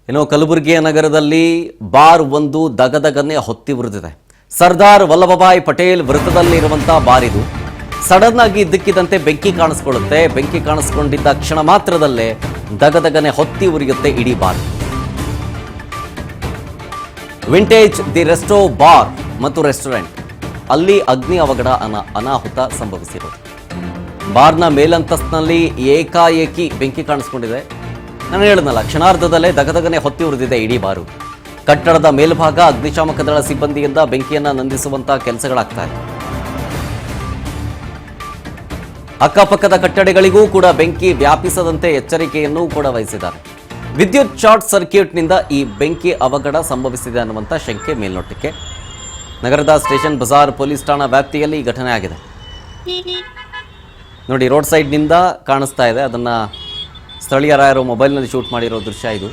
ಇನ್ನು ಕಲಬುರಗಿಯ ನಗರದಲ್ಲಿ ಬಾರ್ ಒಂದು ದಗದಗನ್ನೇ ಹೊತ್ತಿ ಉರಿದಿದೆ. ಸರ್ದಾರ್ ವಲ್ಲಭಭಾಯ್ ಪಟೇಲ್ ವೃತ್ತದಲ್ಲಿರುವಂತಹ ಬಾರ್ ಇದು. ಸಡನ್ ಆಗಿ ಇದ್ದಕ್ಕಿದ್ದಂತೆ ಬೆಂಕಿ ಕಾಣಿಸ್ಕೊಳ್ಳುತ್ತೆ. ಬೆಂಕಿ ಕಾಣಿಸ್ಕೊಂಡಿದ್ದ ಕ್ಷಣ ಮಾತ್ರದಲ್ಲೇ ದಗದಗನೆ ಹೊತ್ತಿ ಉರಿಯುತ್ತೆ ಇಡೀ bar. Vintage the resto bar ಮತ್ತು ರೆಸ್ಟೋರೆಂಟ್ ಅಲ್ಲಿ ಅಗ್ನಿ ಅವಘಡ ಅನಾಹುತ ಸಂಭವಿಸಿರೋದು. ಬಾರ್ನ ಮೇಲಂತಸ್ತಿನಲ್ಲಿ ಏಕಾಏಕಿ ಬೆಂಕಿ ಕಾಣಿಸ್ಕೊಂಡಿದೆ. ನಾನು ಹೇಳಿದ್ನಲ್ಲ, ಕ್ಷಣಾರ್ಧದಲ್ಲೇ ದಗದಗನೆ ಹೊತ್ತಿ ಉರಿದಿದೆ ಇಡೀ ಬಾರು. ಕಟ್ಟಡದ ಮೇಲ್ಭಾಗ ಅಗ್ನಿಶಾಮಕ ದಳ ಸಿಬ್ಬಂದಿಯಿಂದ ಬೆಂಕಿಯನ್ನ ನಂದಿಸುವಂತಹ ಕೆಲಸಗಳಾಗ್ತಾ ಇದೆ. ಅಕ್ಕಪಕ್ಕದ ಕಟ್ಟಡಗಳಿಗೂ ಕೂಡ ಬೆಂಕಿ ವ್ಯಾಪಿಸದಂತೆ ಎಚ್ಚರಿಕೆಯನ್ನು ಕೂಡ ವಹಿಸಿದ್ದಾರೆ. ವಿದ್ಯುತ್ ಶಾರ್ಟ್ ಸರ್ಕ್ಯೂಟ್ನಿಂದ ಈ ಬೆಂಕಿ ಅವಘಡ ಸಂಭವಿಸಿದೆ ಅನ್ನುವಂಥ ಶಂಕೆ ಮೇಲ್ನೋಟಕ್ಕೆ. ನಗರದ ಸ್ಟೇಷನ್ ಬಜಾರ್ ಪೊಲೀಸ್ ಠಾಣಾ ವ್ಯಾಪ್ತಿಯಲ್ಲಿ ಈ ಘಟನೆ ಆಗಿದೆ. ನೋಡಿ, ರೋಡ್ ಸೈಡ್ನಿಂದ ಕಾಣಿಸ್ತಾ ಇದೆ. ಅದನ್ನು ಸ್ಥಳೀಯರಾಯರು ಮೊಬೈಲ್ನಲ್ಲಿ ಶೂಟ್ ಮಾಡಿರೋ ದೃಶ್ಯ ಇದು.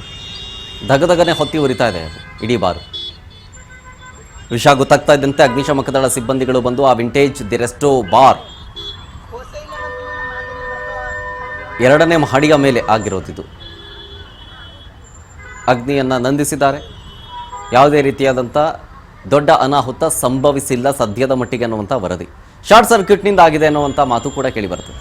ದಗದಗನೆ ಹೊತ್ತಿ ಉರಿತಾ ಇದೆ ಇಡೀ ಬಾರು. ವಿಷಯ ಗೊತ್ತಾಗ್ತಾ ಇದ್ದಂತೆ ಅಗ್ನಿಶಾಮಕ ದಳ ಸಿಬ್ಬಂದಿಗಳು ಬಂದು ಆ ವಿಂಟೇಜ್ ದಿ ರೆಸ್ಟೋ ಬಾರ್ 2ನೇ ಮಹಡಿಯ ಮೇಲೆ ಆಗಿರೋದಿದು. ಅಗ್ನಿಯನ್ನು ನಂದಿಸಿದ್ದಾರೆ. ಯಾವುದೇ ರೀತಿಯಾದಂಥ ದೊಡ್ಡ ಅನಾಹುತ ಸಂಭವಿಸಿಲ್ಲ ಸದ್ಯದ ಮಟ್ಟಿಗೆ ಅನ್ನುವಂಥ ವರದಿ. ಶಾರ್ಟ್ ಸರ್ಕ್ಯೂಟ್ನಿಂದ ಆಗಿದೆ ಅನ್ನುವಂಥ ಮಾತು ಕೂಡ ಕೇಳಿ ಬರ್ತದೆ.